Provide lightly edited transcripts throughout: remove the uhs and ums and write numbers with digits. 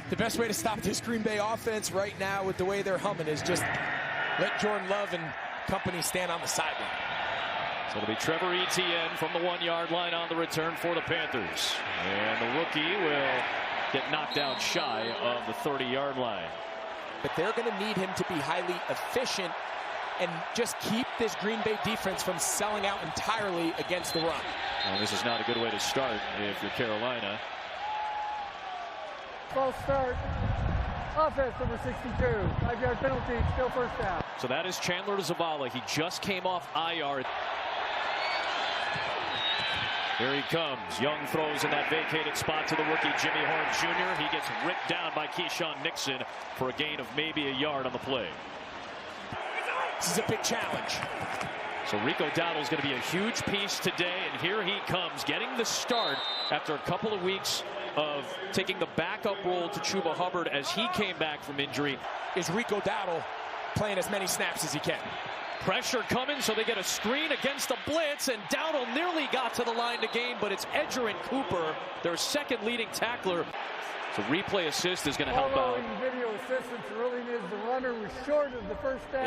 The best way to stop this Green Bay offense right now with the way they're humming is just let Jordan Love and company stand on the sideline. So it'll be Trevor Etienne from the 1-yard line on the return for the Panthers. And the rookie will get knocked down shy of the 30-yard line. But they're going to need him to be highly efficient and just keep this Green Bay defense from selling out entirely against the run. Well, this is not a good way to start if you're Carolina. False start. Offense number 62. 5-yard penalty. Still first down. So that is Chandler Zavala. He just came off IR. Here he comes. Young throws in that vacated spot to the rookie Jimmy Horn Jr. He gets ripped down by Keyshawn Nixon for a gain of maybe a yard on the play. This is a big challenge. So Rico Dowdle's going to be a huge piece today, and here he comes, getting the start after a couple of weeks of taking the backup role to Chuba Hubbard as he came back from injury. Is Rico Dowdle playing as many snaps as he can? Pressure coming, so they get a screen against the blitz, and Dowdle nearly got to the line to gain, but it's Edgerrin Cooper, their second leading tackler. So replay assist is going to help out. Video assistance really needs the runner was short of the first down.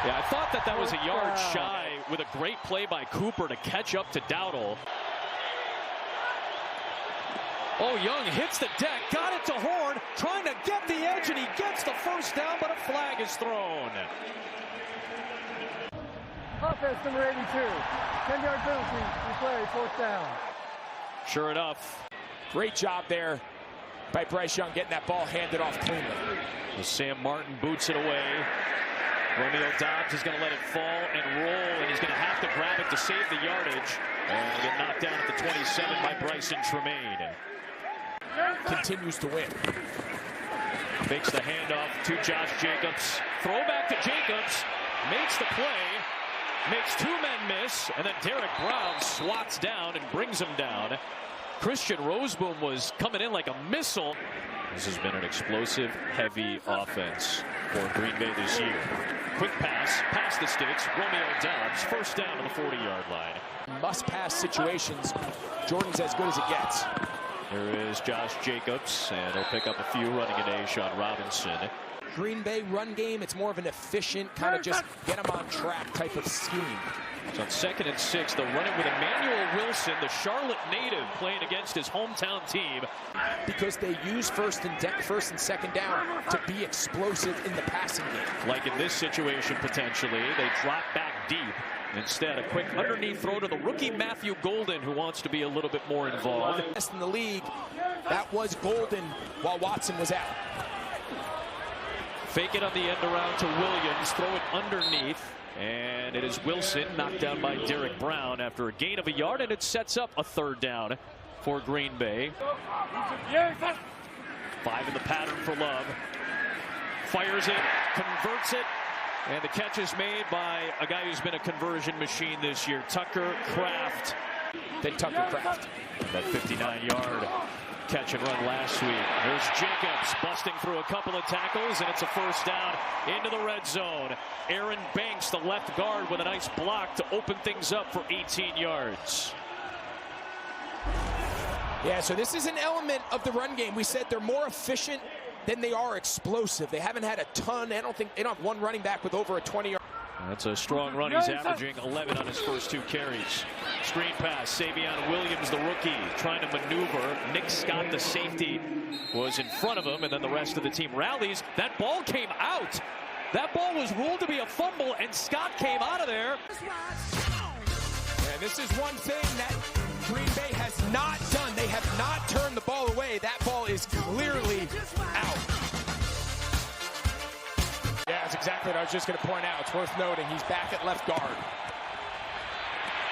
Yeah, I thought that was a yard shy with a great play by Cooper to catch up to Dowdle. Oh, Young hits the deck, got it to Horn, trying to get the edge, and he gets the first down, but a flag is thrown. Offense number 82. 10-yard penalty. Replay, fourth down. Sure enough. Great job there by Bryce Young getting that ball handed off cleanly. As Sam Martin boots it away. Romeo Doubs is going to let it fall and roll, and he's going to have to grab it to save the yardage. And get knocked down at the 27 by Bryson Tremaine. Continues to win. Makes the handoff to Josh Jacobs. Throwback to Jacobs. Makes the play. Makes two men miss. And then Derek Brown swats down and brings him down. Christian Roseboom was coming in like a missile. This has been an explosive, heavy offense for Green Bay this year. Quick pass, past the sticks. Romeo Doubs, first down to the 40-yard line. Must-pass situations. Jordan's as good as it gets. There is Josh Jacobs, and he'll pick up a few running an A-Shot Robinson. Green Bay run game, it's more of an efficient kind of just get them on track type of scheme. So on 2nd and 6, they'll run it with Emmanuel Wilson, the Charlotte native, playing against his hometown team. Because they use first and second down to be explosive in the passing game. Like in this situation, potentially, they drop back deep. Instead, a quick underneath throw to the rookie Matthew Golden, who wants to be a little bit more involved. Best in the league, that was Golden while Watson was out. Fake it on the end around to Williams, throw it underneath, and it is Wilson knocked down by Derek Brown after a gain of a yard, and it sets up a third down for Green Bay. 5 in the pattern for Love. Fires it, converts it, and the catch is made by a guy who's been a conversion machine this year, Tucker Kraft. Then Tucker Kraft. That 59-yard catch and run last week. There's Jacobs busting through a couple of tackles, and it's a first down into the red zone. Aaron Banks, the left guard, with a nice block to open things up for 18 yards. Yeah, so this is an element of the run game. We said they're more efficient than they are explosive. They haven't had a ton. I don't think they don't have one running back with over a 20-yard. That's a strong run. He's averaging 11 on his first 2 carries. Screen pass, Savion Williams, the rookie, trying to maneuver. Nick Scott, the safety, was in front of him, and then the rest of the team rallies. That ball came out. That ball was ruled to be a fumble, and Scott came out of there. Yeah, this is one thing that Green Bay has not done. They have not turned the ball away. That ball is clearly out. Yeah, that's exactly what I was just going to point out. It's worth noting he's back at left guard.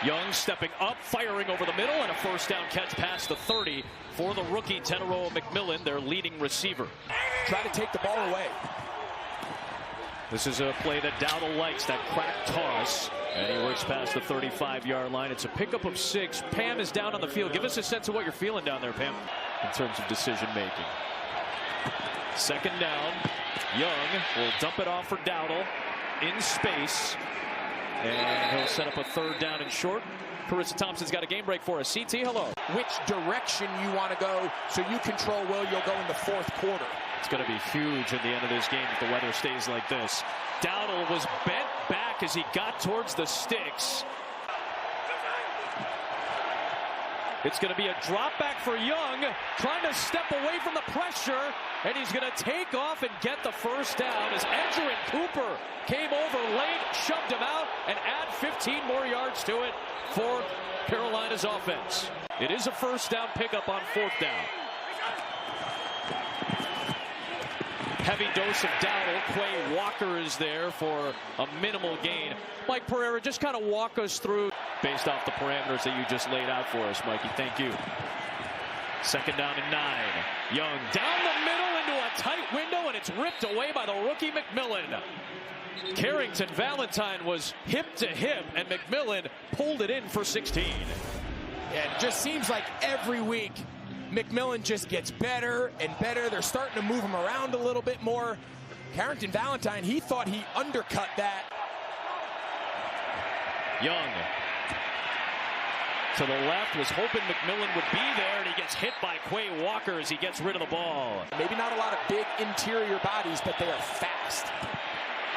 Young stepping up, firing over the middle, and a first down catch past the 30 for the rookie Teneroa McMillan, their leading receiver. Try to take the ball away. This is a play that Dowdle likes, that crack toss, and he works past the 35-yard line. It's a pickup of 6. Pam is down on the field. Give us a sense of what you're feeling down there, Pam, in terms of decision-making. 2nd down. Young will dump it off for Dowdle in space, and he'll set up a 3rd down and short. Carissa Thompson's got a game break for us. CT, hello. Which direction you want to go so you control where you'll go in the fourth quarter. It's going to be huge at the end of this game if the weather stays like this. Dowdle was bent back as he got towards the sticks. It's going to be a drop back for Young, trying to step away from the pressure, and he's going to take off and get the first down as Edgerrin Cooper came over late, shoved him out, and add 15 more yards to it for Carolina's offense. It is a first down pickup on fourth down. Heavy dose of Dowdle. Quay Walker is there for a minimal gain. Mike Pereira, just kind of walk us through based off the parameters that you just laid out for us, Mikey. Thank you. Second down and 9. Young down the middle into a tight window, and it's ripped away by the rookie McMillan. Carrington Valentine was hip to hip, and McMillan pulled it in for 16. Yeah, it just seems like every week McMillan just gets better and better. They're starting to move him around a little bit more. Carrington Valentine, he thought he undercut that. Young to the left, was hoping McMillan would be there, and he gets hit by Quay Walker as he gets rid of the ball. Maybe not a lot of big interior bodies, but they are fast.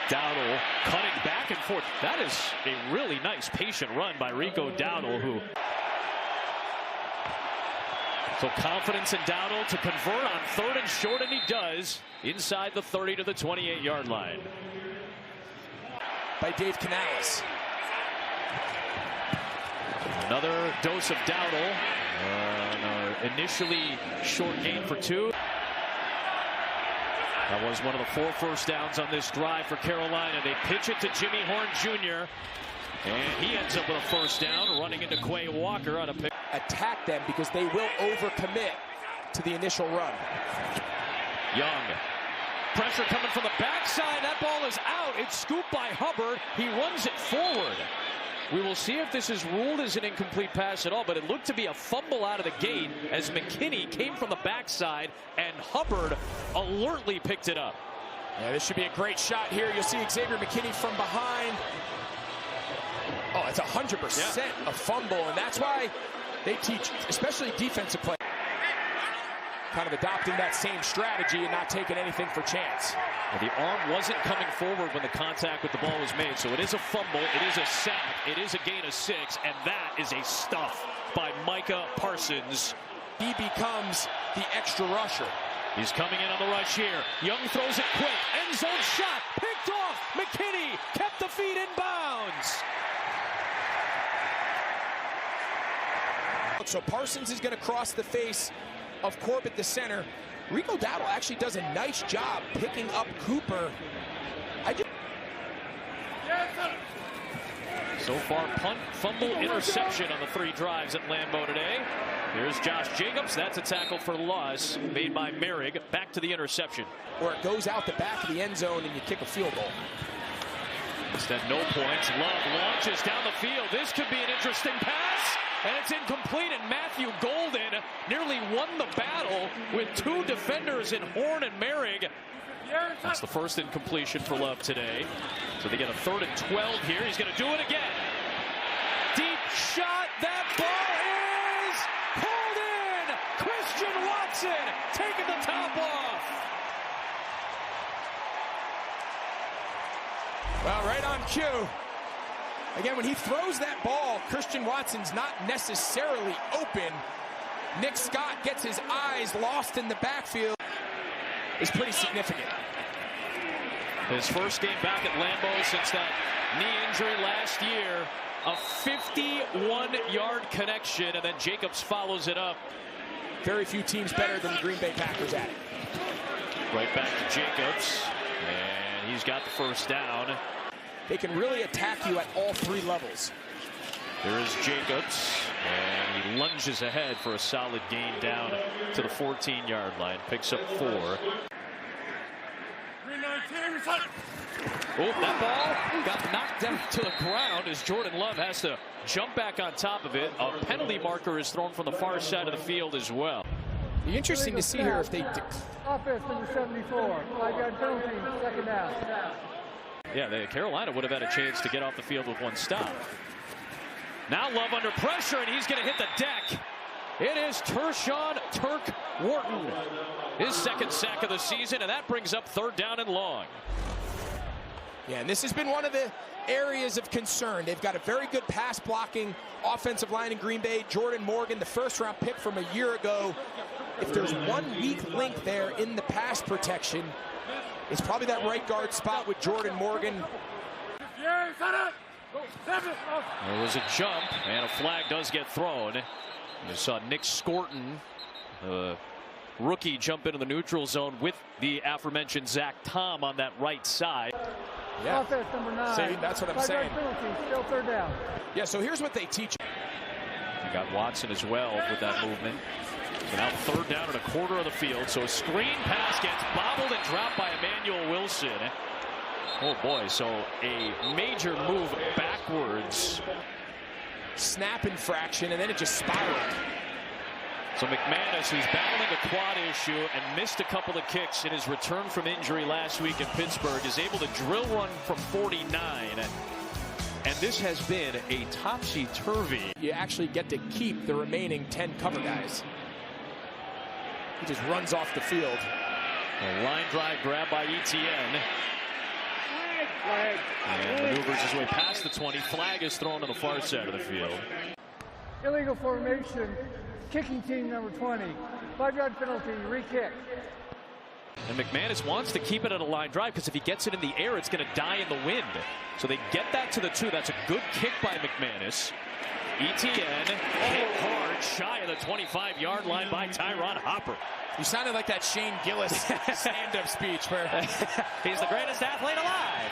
Dowdle cutting back and forth. That is a really nice patient run by Rico Dowdle, who... So confidence in Dowdle to convert on third and short, and he does, inside the 30 to the 28-yard line. By Dave Canales. Another dose of Dowdle. Initially short gain for 2. That was one of the 4 first downs on this drive for Carolina. They pitch it to Jimmy Horn Jr., and he ends up with a first down, running into Quay Walker on a pick. Attack them because they will overcommit to the initial run. Young. Pressure coming from the backside. That ball is out. It's scooped by Hubbard. He runs it forward. We will see if this is ruled as an incomplete pass at all, but it looked to be a fumble out of the gate as McKinney came from the backside, and Hubbard alertly picked it up. Yeah, this should be a great shot here. You'll see Xavier McKinney from behind. Oh, it's 100% a fumble, and that's why they teach, especially defensive play, kind of adopting that same strategy and not taking anything for chance. Well, the arm wasn't coming forward when the contact with the ball was made, so it is a fumble, it is a sack, it is a gain of 6, and that is a stuff by Micah Parsons. He becomes the extra rusher. He's coming in on the rush here. Young throws it quick. End zone shot. Picked off. McKinney kept the feet in bounds. So Parsons is going to cross the face of Corbett, the center. Rico Dowdle actually does a nice job picking up Cooper. So far, punt, fumble, interception on the 3 drives at Lambeau today. Here's Josh Jacobs. That's a tackle for loss made by Merrick. Back to the interception. Or it goes out the back of the end zone and you kick a field goal. Instead, no points. Love launches down the field. This could be an interesting pass. And it's incomplete, and Matthew Golden nearly won the battle with 2 defenders in Horn and Merrig. That's the first incompletion for Love today. So they get a 3rd and 12 here. He's going to do it again. Deep shot. That ball is pulled in. Christian Watson taking the top off. Well, right on cue. Again, when he throws that ball, Christian Watson's not necessarily open. Nick Scott gets his eyes lost in the backfield. Is pretty significant. His first game back at Lambeau since that knee injury last year. A 51-yard connection, and then Jacobs follows it up. Very few teams better than the Green Bay Packers at it. Right back to Jacobs, and he's got the first down. They can really attack you at all 3 levels. There is Jacobs, and he lunges ahead for a solid gain down to the 14-yard line. Picks up 4. Oh, that ball got knocked down to the ground as Jordan Love has to jump back on top of it. A penalty marker is thrown from the far side of the field as well. Be interesting to see here if they... Offense number 74, 5-yard penalty, second down. Yeah, Carolina would have had a chance to get off the field with 1 stop. Now Love under pressure, and he's going to hit the deck. It is Tershawn Turk Wharton, his second sack of the season, and that brings up 3rd down and long. Yeah, and this has been one of the areas of concern. They've got a very good pass blocking offensive line in Green Bay. Jordan Morgan, the first-round pick from a year ago. If there's one weak link there in the pass protection, it's probably that right guard spot with Jordan Morgan. There was a jump, and a flag does get thrown. You saw Nick Scorton, rookie, jump into the neutral zone with the aforementioned Zach Tom on that right side. Yeah, Offense number 9. see, that's what I'm saying. Penalty, still 3rd down. Yeah, so here's what they teach. You got Watson as well with that movement. So now 3rd down and a quarter of the field. So a screen pass gets bobbled and dropped by Emmanuel Wilson. Oh boy, so a major move backwards. Snap infraction, and then it just spiraled. So McManus, who's battling a quad issue and missed a couple of kicks in his return from injury last week in Pittsburgh, is able to drill run from 49. And this has been a topsy-turvy. You actually get to keep the remaining 10 cover guys. He just runs off the field. A line drive grab by Etienne. And maneuvers his way past the 20. Flag is thrown to the far side of the field. Illegal formation, kicking team number 20. 5-yard penalty, re-kick. And McManus wants to keep it at a line drive because if he gets it in the air, it's going to die in the wind. So they get that to the 2. That's a good kick by McManus. Etienne hit hard, shy of the 25-yard line by Tyron Hopper. You sounded like that Shane Gillis stand-up speech where he's the greatest athlete alive.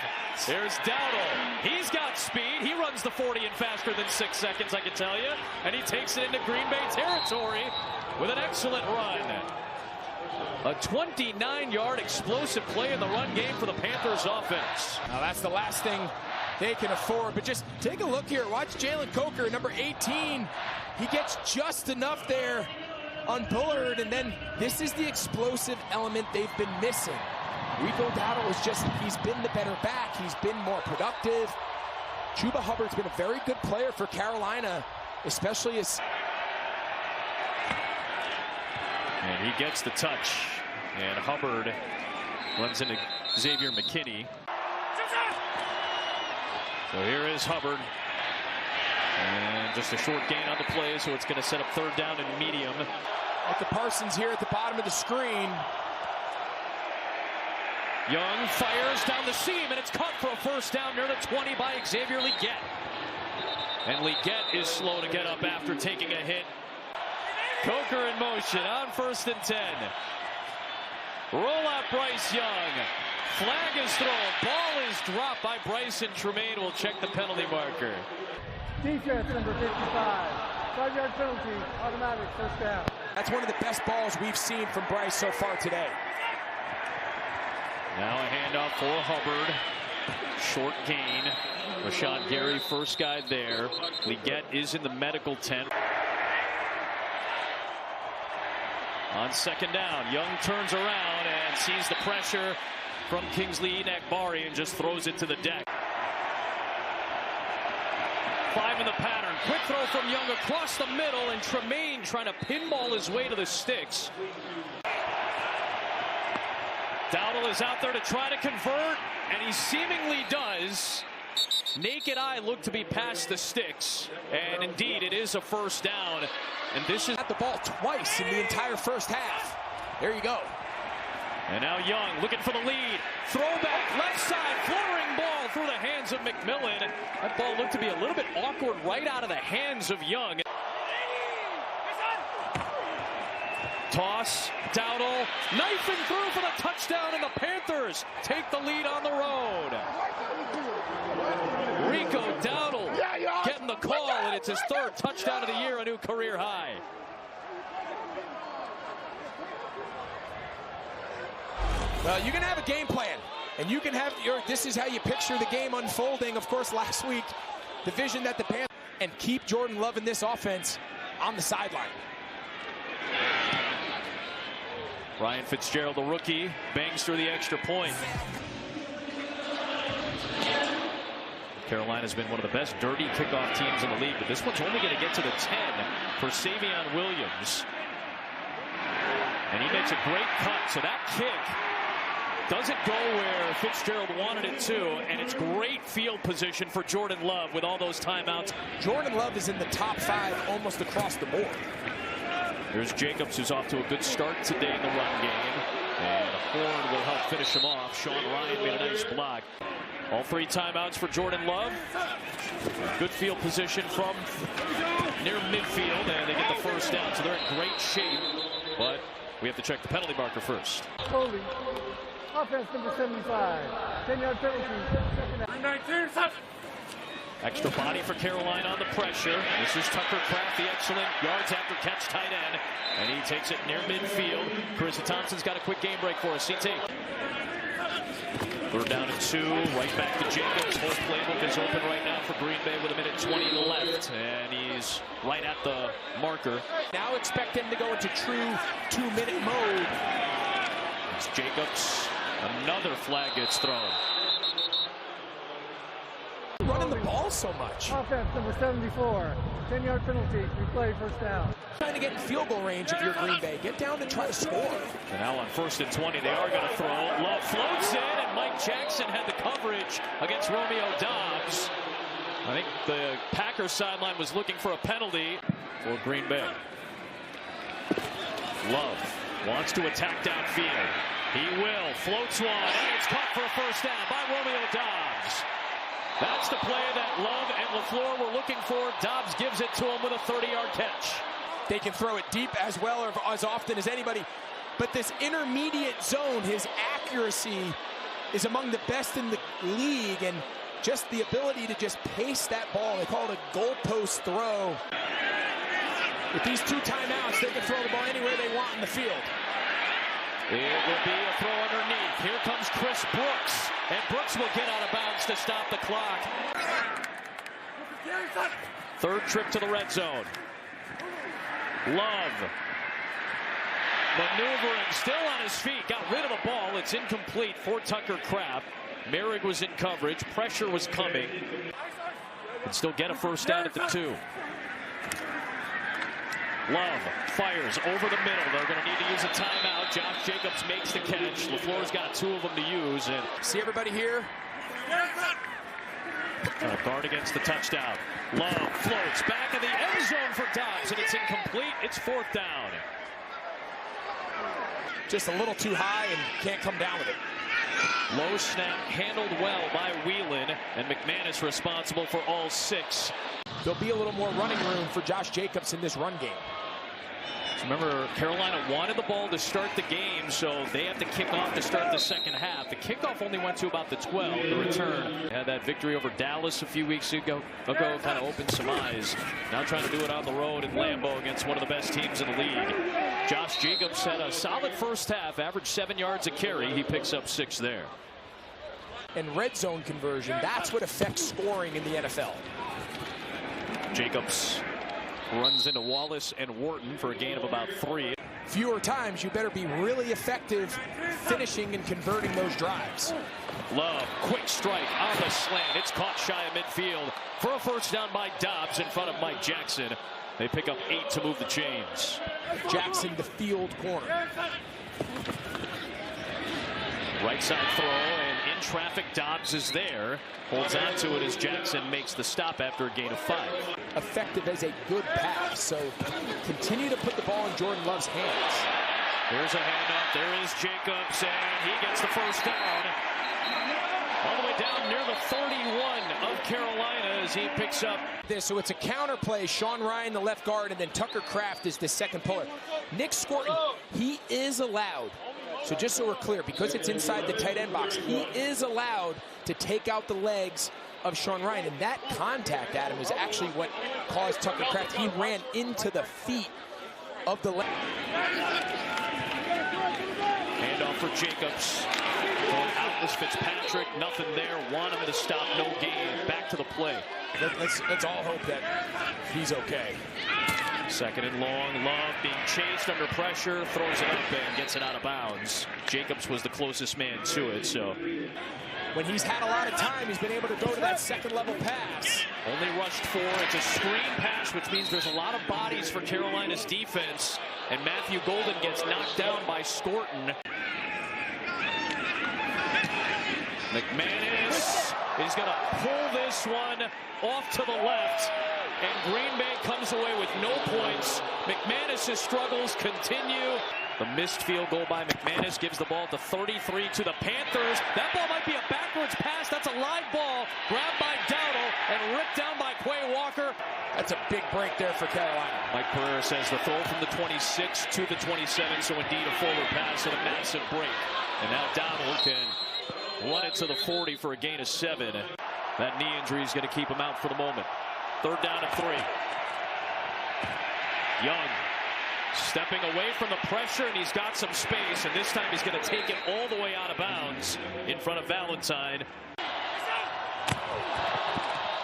There's Dowdle. He's got speed. He runs the 40 in faster than 6 seconds, I can tell you. And he takes it into Green Bay territory with an excellent run. A 29-yard explosive play in the run game for the Panthers offense. Now that's the last thing they can afford. But just take a look here. Watch Jalen Coker, number 18. He gets just enough there on Bullard, and then this is the explosive element they've been missing. Rico Dowdle is just, he's been the better back. He's been more productive. Chuba Hubbard's been a very good player for Carolina, especially as... And he gets the touch. And Hubbard runs into Xavier McKinney. So here is Hubbard. And just a short gain on the play, so it's going to set up 3rd down and medium. Like the Parsons here at the bottom of the screen. Young fires down the seam, and it's caught for a 1st down near the 20 by Xavier Legette. And Legette is slow to get up after taking a hit. Coker in motion on 1st and 10. Roll out Bryce Young. Flag is thrown. Ball is dropped by Bryce, and Tremaine will check the penalty marker. Defense number 55. 5-yard penalty, automatic 1st down. That's one of the best balls we've seen from Bryce so far today. Now a handoff for Hubbard. Short gain. Rashawn Gary, first guy there. Legette is in the medical tent. On 2nd down, Young turns around and sees the pressure from Kingsley Enagbari and just throws it to the deck. 5 in the pattern. Quick throw from Young across the middle, and Tremaine trying to pinball his way to the sticks. Dowdle is out there to try to convert, and he seemingly does. Naked eye looked to be past the sticks, and indeed it is a 1st down. And this is at the ball twice in the entire 1st half. There you go. And now Young looking for the lead. Throwback left side, flowing ball through the hands of McMillan. That ball looked to be a little bit awkward right out of the hands of Young. Toss, Dowdle, knifing through for the touchdown, and the Panthers take the lead on the road. Rico Dowdle getting the call, and it's his 3rd touchdown of the year, a new career high. Well, you can have a game plan, and you can have this is how you picture the game unfolding. Of course, last week, the vision that the Panthers and keep Jordan Love in this offense on the sideline. Ryan Fitzgerald, the rookie, bangs through the extra point. Carolina's been one of the best dirty kickoff teams in the league, but this one's only going to get to the 10 for Savion Williams. And he makes a great cut, so that kick doesn't go where Fitzgerald wanted it to, and it's great field position for Jordan Love with all those timeouts. Jordan Love is in the top 5 almost across the board. There's Jacobs, who's off to a good start today in the run game. And Horn will help finish him off. Sean Ryan made a nice block. All 3 timeouts for Jordan Love. Good field position from near midfield, and they get the first down, so they're in great shape. But we have to check the penalty marker first. Holding. Offense number 75. 10-yard penalty. Second down. Extra body for Carolina on the pressure. This is Tucker Kraft, the excellent yards after catch tight end. And he takes it near midfield. Carissa Thompson's got a quick game break for us. CT. 3rd down and 2. Right back to Jacobs. Whole playbook is open right now for Green Bay with 1:20 left. And he's right at the marker. Now expect him to go into true 2-minute mode. It's Jacobs. Another flag gets thrown. Running the ball so much. Offense number 74. 10-yard penalty. Replay, first down. Trying to get in field goal range if you're Green Bay. Get down and try to score. And now on 1st and 20, they are going to throw. Love floats in, and Mike Jackson had the coverage against Romeo Doubs. I think the Packers sideline was looking for a penalty for Green Bay. Love wants to attack downfield. He will. Floats one, and it's caught for a first down by Romeo Doubs. That's the play that Love and LaFleur were looking for. Doubs gives it to him with a 30-yard catch. They can throw it deep as well or as often as anybody. But this intermediate zone, his accuracy is among the best in the league. And just the ability to just pace that ball. They call it a goalpost throw. With these 2 timeouts, they can throw the ball anywhere they want in the field. It will be a throw underneath. Here comes Chris Brooks. And Brooks will get out of bounds to stop the clock. 3rd trip to the red zone. Love. Maneuvering, still on his feet. Got rid of the ball. It's incomplete for Tucker Kraft. Merrick was in coverage. Pressure was coming. And still get a first down at the 2. Love fires over the middle. They're going to need to use a timeout. Josh Jacobs makes the catch. LaFleur's got 2 of them to use. And see everybody here? Guard against the touchdown. Love floats back in the end zone for Doubs, and it's incomplete. It's 4th down. Just a little too high and can't come down with it. Low snap handled well by Whelan, and McManus responsible for all 6. There'll be a little more running room for Josh Jacobs in this run game. Remember, Carolina wanted the ball to start the game, so they have to kick off to start the second half. The kickoff only went to about the 12. The return had that victory over Dallas a few weeks ago kind of opened some eyes. Now trying to do it on the road in Lambeau against one of the best teams in the league. Josh Jacobs had a solid first half, averaged 7 yards a carry. He picks up 6 there. And red zone conversion, that's what affects scoring in the NFL. Jacobs runs into Wallace and Wharton for a gain of about 3. Fewer times, you better be really effective finishing and converting those drives. Love, quick strike on the slant. It's caught shy of midfield for a first down by Doubs in front of Mike Jackson. They pick up 8 to move the chains. Jackson, the field corner. Right side throw, and in traffic, Doubs is there. Holds on to it as Jackson makes the stop after a gain of 5. Effective as a good pass, so continue to put the ball in Jordan Love's hands. There's a handoff. There is Jacobs, and he gets the first down. All the way down near the 31 of Carolina as he picks up this. So it's a counter play. Sean Ryan, the left guard, and then Tucker Kraft is the second puller. Nick Scorton, he is allowed. So just so we're clear, because it's inside the tight end box, he is allowed to take out the legs of Sean Ryan. And that contact, Adam, is actually what caused Tucker Kraft. He ran into the feet of the left. Handoff for Jacobs. Going out was Fitzpatrick. Nothing there. Want him to stop. No gain. Back to the play. Let's all hope that he's okay. 2nd and long. Love being chased under pressure. Throws it up and gets it out of bounds. Jacobs was the closest man to it, so when he's had a lot of time, he's been able to go to that second level pass. Only rushed 4. It's a screen pass, which means there's a lot of bodies for Carolina's defense. And Matthew Golden gets knocked down by Scorton. McManus is going to pull this one off to the left. And Green Bay comes away with no points. McManus' struggles continue. The missed field goal by McManus gives the ball to 33 to the Panthers. That ball might be a backwards pass. That's a live ball grabbed by Dowdle and ripped down by Quay Walker. That's a big break there for Carolina. Mike Pereira says the throw from the 26 to the 27, so indeed a forward pass and a massive break. And now Dowdle can run it to the 40 for a gain of 7. That knee injury is going to keep him out for the moment. 3rd down and 3. Young stepping away from the pressure, and he's got some space, and this time he's going to take it all the way out of bounds in front of Valentine.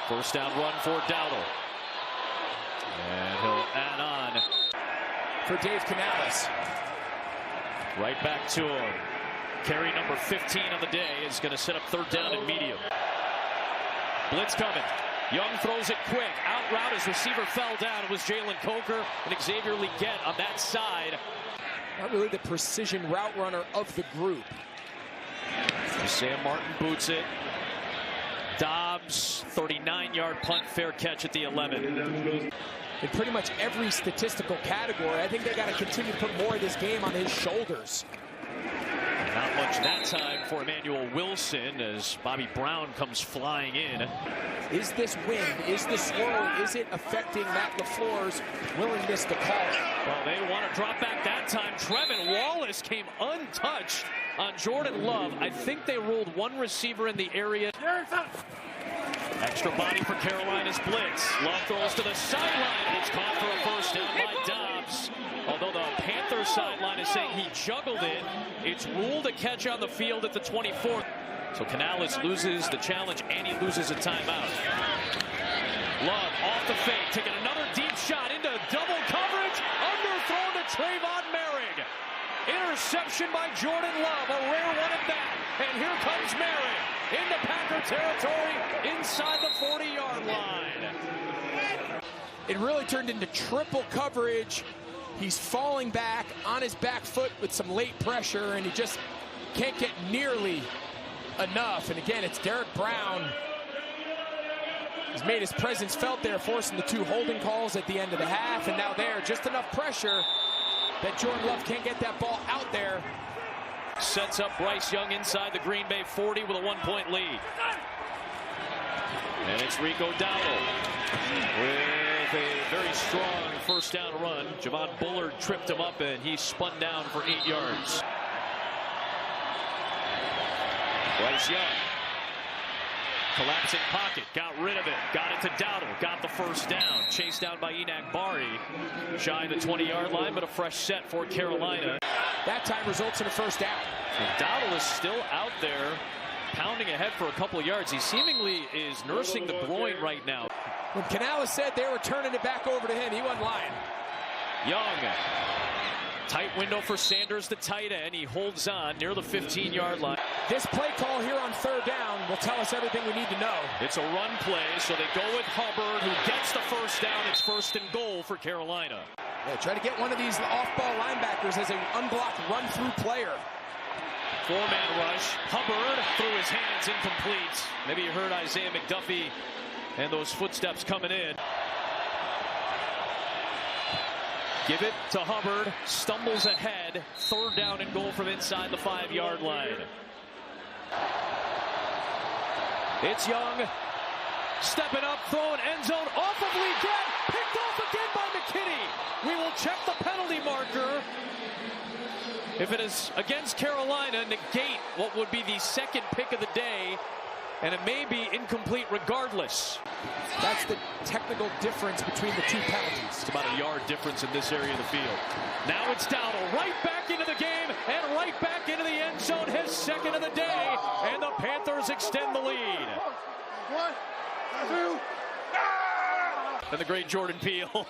1st down run for Dowdle. And he'll add on for Dave Canales. Right back to him. Carry number 15 on the day is going to set up 3rd down and medium. Blitz coming. Young throws it quick. Out route, his receiver fell down. It was Jalen Coker and Xavier Leggett on that side. Not really the precision route runner of the group. Sam Martin boots it. Dobbs, 39-yard punt, fair catch at the 11. In pretty much every statistical category, I think they got to continue to put more of this game on his shoulders. Not much that time for Emmanuel Wilson as Bobby Brown comes flying in. Is this wind, is this swirl, is it affecting Matt LaFleur's willingness to call it? Well, they want to drop back that time. Trevin Wallace came untouched on Jordan Love. I think they ruled one receiver in the area. Extra body for Carolina's blitz. Love throws to the sideline, and it's caught for a 1st down by Dobbs. Although the Panthers sideline is saying he juggled it, it's ruled a catch on the field at the 24. So Canales loses the challenge, and he loses a timeout. Love off the fake, taking another deep shot into double coverage. Underthrown to Trayvon Merrick. Interception by Jordan Love, a rare one at that. And here comes Merrick into Packer territory inside the 40-yard line. It really turned into triple coverage. He's falling back on his back foot with some late pressure, and he just can't get nearly enough. And again, it's Derek Brown. He's made his presence felt there, forcing the 2 holding calls at the end of the half. And now there, just enough pressure that Jordan Love can't get that ball out there. Sets up Bryce Young inside the Green Bay 40 with a 1-point lead. And it's Rico Dowdle with a very strong 1st down run. Javon Bullard tripped him up, and he spun down for 8 yards. Bryce Young. Collapsing pocket, got rid of it, got it to Dowdle, got the 1st down. Chased down by Enoch Bari. Shy of the 20-yard line, but a fresh set for Carolina. That time results in a 1st down. And Dowdle is still out there, pounding ahead for a couple of yards. He seemingly is nursing the groin right now. When Canales said they were turning it back over to him, he wasn't lying. Young. Tight window for Sanders, the tight end. He holds on near the 15-yard line. This play call here on 3rd down will tell us everything we need to know. It's a run play, so they go with Hubbard, who gets the 1st down. It's 1st and goal for Carolina. Yeah, try to get one of these off-ball linebackers as an unblocked run-through player. 4-man rush. Hubbard through his hands, incomplete. Maybe you heard Isaiah McDuffie and those footsteps coming in. Give it to Hubbard, stumbles ahead. 3rd down and goal from inside the 5-yard line. It's Young, stepping up, throwing end zone, off of Leggett, picked off again by McKinney. We will check the penalty marker. If it is against Carolina, negate what would be the 2nd pick of the day, and it may be incomplete regardless. That's the technical difference between the 2 penalties. It's about a yard difference in this area of the field. Now it's Dowdle right back into the game and right back into the end zone, his 2nd of the day, and the Panthers extend the lead. 1, 2. And the great Jordan Peele.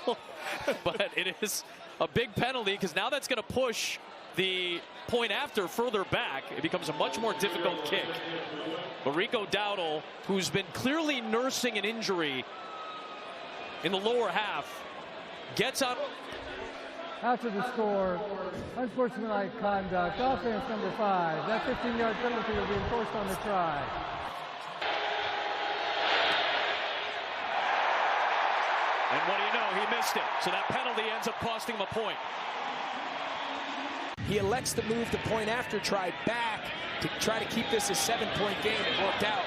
But it is a big penalty because now that's going to push the point after further back, it becomes a much more difficult kick. But Rico Dowdle, who's been clearly nursing an injury in the lower half, gets out. After the score, unsportsmanlike conduct, offense number 5. That 15-yard penalty will be enforced on the try. And what do you know? He missed it. So that penalty ends up costing him a point. He elects to move the point after try back to try to keep this a 7-point game. It worked out.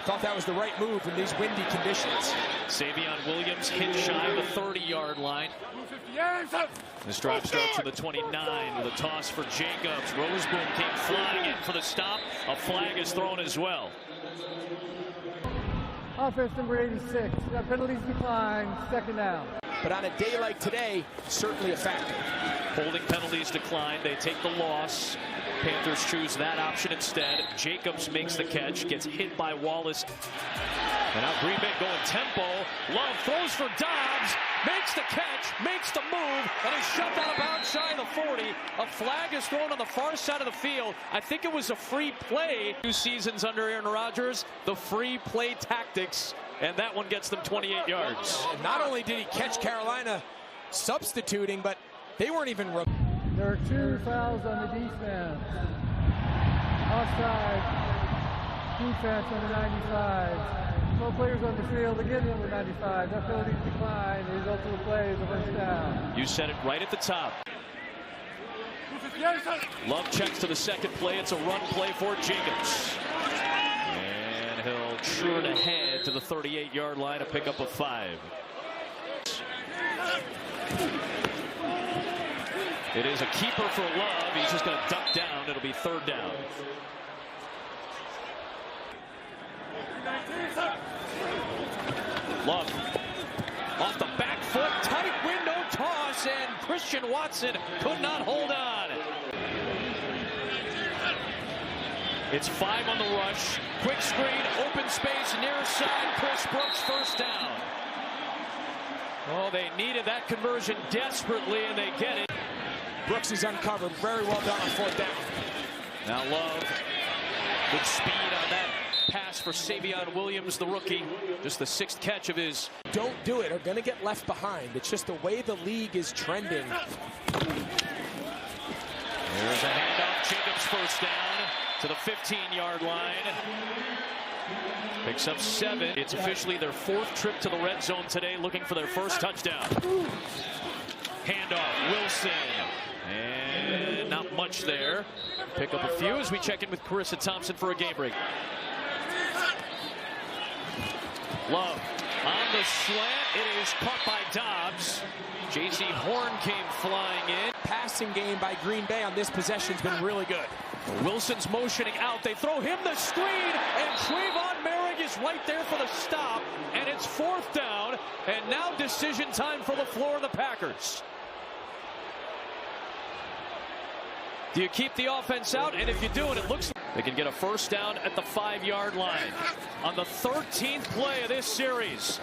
Thought that was the right move in these windy conditions. Savion Williams hit shy of the 30-yard line. This drive starts from the 29 with a toss for Jacobs. Roseboom came flying in for the stop. A flag is thrown as well. Offense number 86. That penalties declined. Second down. But on a day like today, certainly a factor. Holding penalties declined. They take the loss. Panthers choose that option instead. Jacobs makes the catch, gets hit by Wallace. And now Green Bay going tempo. Love throws for Dobbs, makes the catch, makes the move, and he's shoved out of bounds shy of the 40. A flag is thrown on the far side of the field. I think it was a free play. 2 seasons under Aaron Rodgers, the free play tactics, and that one gets them 28 yards. Not only did he catch Carolina substituting, but they weren't even. There are 2 fouls on the defense. Offside. Defense number 95. No players on the field again, number 95. That penalty declined. The result of the play is a first down. You said it right at the top. Love checks to the second play. It's a run play for Jacobs. And he'll churn ahead to the 38-yard line, a pickup of 5. It is a keeper for Love. He's just going to duck down. It'll be third down. Love off the back foot, tight window toss, and Christian Watson could not hold on. It's 5 on the rush. Quick screen, open space, near side. Chris Brooks, first down. Oh, they needed that conversion desperately, and they get it. Brooks is uncovered. Very well done on fourth down. Now Love, good speed on that pass for Savion Williams, the rookie. Just the 6th catch of his. Don't do it. Are going to get left behind. It's just the way the league is trending. There's a handoff. Jacobs first down to the 15-yard line. Picks up 7. It's officially their 4th trip to the red zone today, looking for their first touchdown. Handoff, Wilson. And not much there. Pick up a few as we check in with Carissa Thompson for a game break. Love on the slant. It is caught by Dobbs. J.C. Horn came flying in. Passing game by Green Bay on this possession has been really good. Wilson's motioning out. They throw him the screen, and Trayvon Merrick is right there for the stop. And it's 4th down, and now decision time for the floor of the Packers. Do you keep the offense out? And if you do, and it looks like they can get a first down at the 5-yard line. On the 13th play of this series.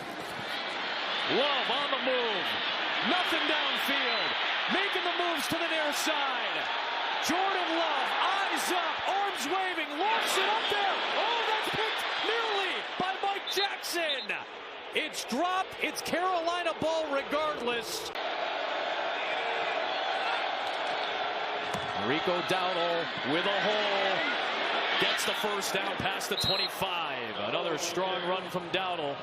Love on the move. Nothing downfield. Making the moves to the near side. Jordan Love, eyes up, arms waving, lofts it up there. Oh, that's picked nearly by Mike Jackson. It's dropped. It's Carolina ball regardless. Rico Dowdle with a hole. Gets the first down past the 25. Another strong run from Dowdle.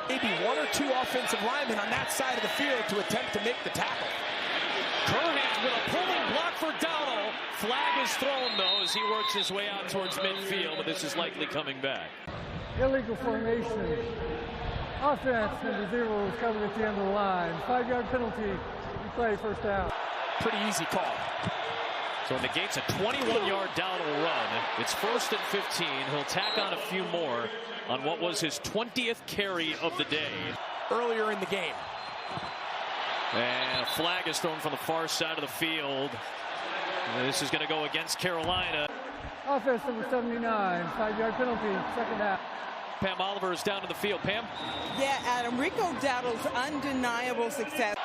Maybe 1 or 2 offensive linemen on that side of the field to attempt to make the tackle. Curhan with a pulling block for Dowdle. Flag is thrown, though, as he works his way out towards midfield, but this is likely coming back. Illegal formation. Offense number 0 was covered at the end of the line. 5-yard penalty. Replay, first down. Pretty easy call. So it negates a 21-yard Dowdle run. It's 1st and 15. He'll tack on a few more on what was his 20th carry of the day. Earlier in the game. And a flag is thrown from the far side of the field. This is going to go against Carolina. Offense number 79. 5-yard penalty. Second half. Pam Oliver is down to the field. Pam? Yeah, Adam. Rico Dowdle's undeniable success.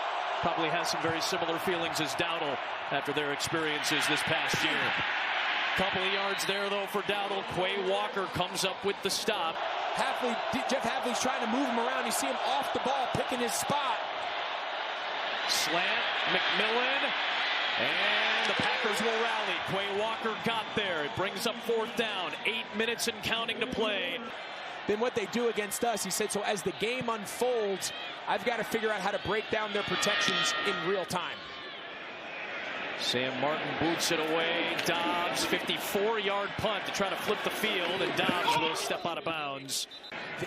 probably has some very similar feelings as Dowdle after their experiences this past year. Couple of yards there, though, for Dowdle. Quay Walker comes up with the stop. Jeff Havley's trying to move him around. You see him off the ball, picking his spot. Slant, McMillan, and the Packers will rally. Quay Walker got there. It brings up 4th down. 8 minutes and counting to play. Then what they do against us, he said, so as the game unfolds, I've got to figure out how to break down their protections in real time. Sam Martin boots it away. Dobbs, 54-yard punt to try to flip the field, and Dobbs will step out of bounds.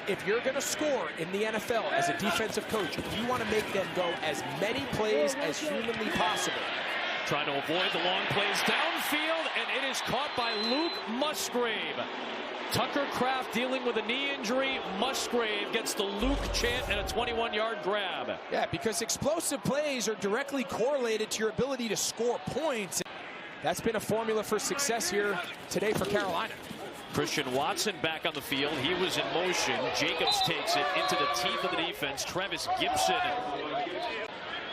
If you're going to score in the NFL as a defensive coach, you want to make them go as many plays as humanly possible. Trying to avoid the long plays downfield, and it is caught by Luke Musgrave. Tucker Kraft dealing with a knee injury. Musgrave gets the Luke chant and a 21-yard grab. Yeah, because explosive plays are directly correlated to your ability to score points. That's been a formula for success here today for Carolina. Christian Watson back on the field. He was in motion. Jacobs takes it into the teeth of the defense. Travis Gibson.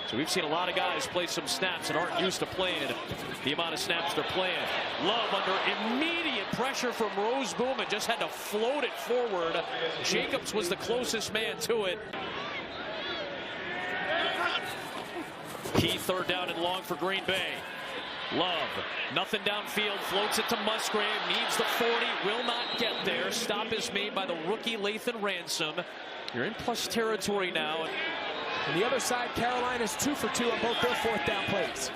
So we've seen a lot of guys play some snaps and aren't used to playing it. The amount of snaps they're playing. Love under immediate pressure from Roseboom and just had to float it forward. Jacobs was the closest man to it. Key 3rd down and long for Green Bay. Love, nothing downfield, floats it to Musgrave, needs the 40, will not get there. Stop is made by the rookie Lathan Ransom. You're in plus territory now. On the other side, Carolina's 2 for 2 on both their 4th down plays.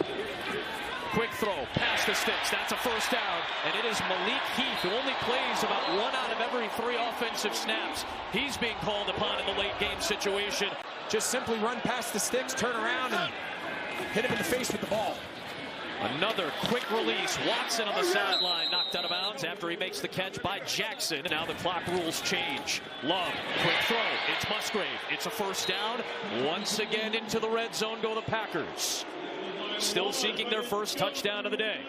Quick throw, past the sticks, that's a 1st down, and it is Malik Heath, who only plays about 1 out of every 3 offensive snaps. He's being called upon in the late game situation. Just simply run past the sticks, turn around, and hit him in the face with the ball. Another quick release. Watson on the sideline, knocked out of bounds after he makes the catch by Jackson. Now the clock rules change. Love, quick throw. It's Musgrave. It's a 1st down. Once again into the red zone go the Packers. Still seeking their 1st touchdown of the day.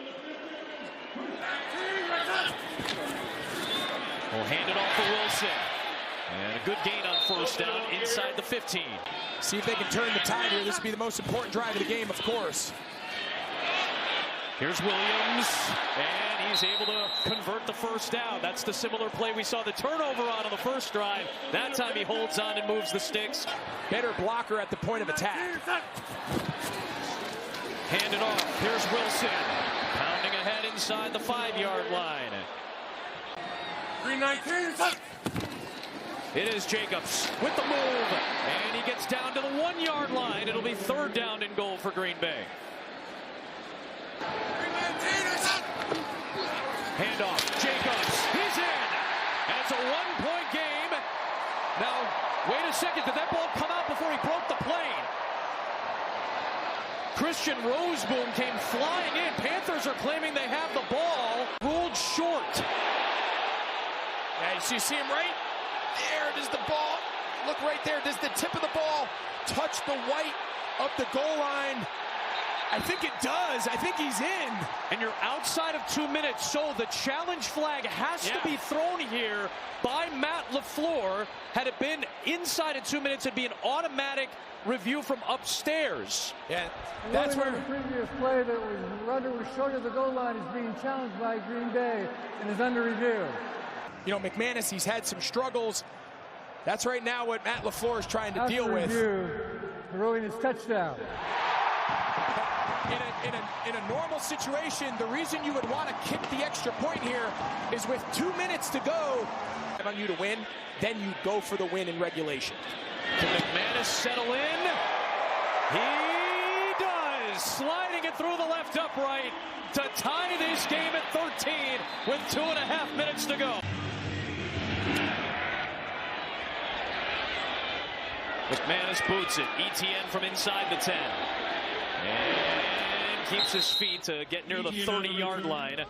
We'll hand it off to Wilson. And a good gain on 1st down inside the 15. See if they can turn the tide here. This will be the most important drive of the game, of course. Here's Williams, and he's able to convert the 1st down. That's the similar play we saw the turnover on the 1st drive. That time he holds on and moves the sticks. Better blocker at the point of attack. Hand it off. Here's Wilson, pounding ahead inside the 5-yard line. 319. It is Jacobs with the move, and he gets down to the 1-yard line. It'll be 3rd down and goal for Green Bay. Handoff, Jacobs, he's in, and it's a 1-point game. Now, wait a second, did that ball come out before he broke the plane? Christian Roseboom came flying in. Panthers are claiming they have the ball. Ruled short. Yeah, you see him right there. Does the ball, look right there, does the tip of the ball touch the white of the goal line? I think it does. I think he's in. And you're outside of 2 minutes, so the challenge flag has to be thrown here by Matt LaFleur. Had it been inside of 2 minutes, it'd be an automatic review from upstairs. Yeah, that's where the previous play that was runner was short of the goal line is being challenged by Green Bay and is under review. You know, McManus, he's had some struggles. That's right now what Matt LaFleur is trying to deal with. Throwing his touchdown. In a normal situation, the reason you would want to kick the extra point here is with 2 minutes to go on you to win, then you go for the win in regulation. Can McManus settle in? He does, sliding it through the left upright to tie this game at 13 with 2.5 minutes to go. McManus boots it. ETN from inside the 10. And keeps his feet to get near the 30-yard line.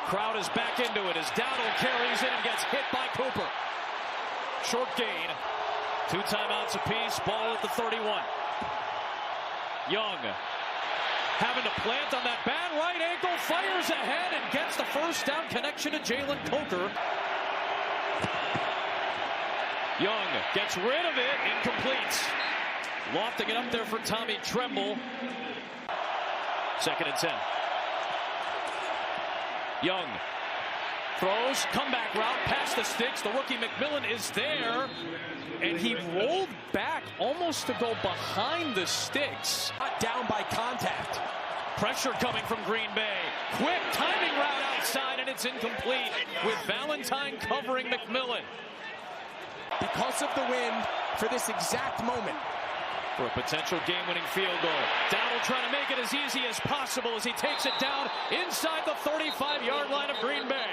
Crowd is back into it as Dowdle carries it and gets hit by Cooper. Short gain. 2 timeouts apiece. Ball at the 31. Young having to plant on that bad right ankle. Fires ahead and gets the 1st down connection to Jalen Coker. Young gets rid of it, incomplete. Lofting it up there for Tommy Tremble. 2nd and 10. Young throws, comeback route, past the sticks. The rookie McMillan is there, and he rolled back almost to go behind the sticks. Not down by contact. Pressure coming from Green Bay. Quick timing route outside, and it's incomplete with Valentine covering McMillan. Because of the wind for this exact moment. For a potential game-winning field goal. Dowdle trying to make it as easy as possible as he takes it down inside the 35-yard line of Green Bay.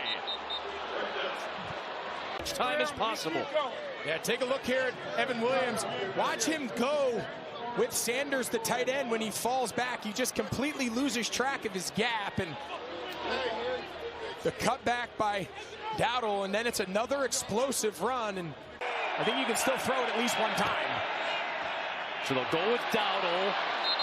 As time as possible. Yeah, take a look here at Evan Williams. Watch him go with Sanders, the tight end. When he falls back, he just completely loses track of his gap. And the cutback by Dowdle, and then it's another explosive run. And I think you can still throw it at least one time. So they'll go with Dowdle.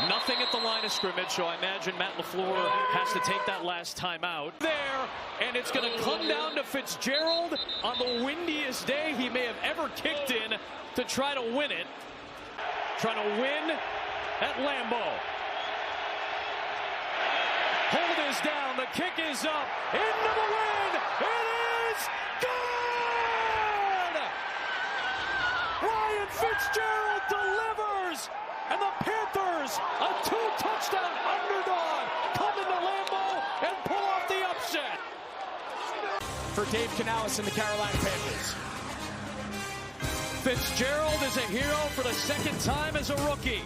Nothing at the line of scrimmage, so I imagine Matt LaFleur has to take that last time out. There, and it's going to come down to Fitzgerald on the windiest day he may have ever kicked in to try to win it. Trying to win at Lambeau. Hold is down, the kick is up, into the wind, it is good! Ryan Fitzgerald delivers, and the Panthers, a 2-touchdown underdog, come into Lambeau and pull off the upset. For Dave Canales and the Carolina Panthers. Fitzgerald is a hero for the 2nd time as a rookie.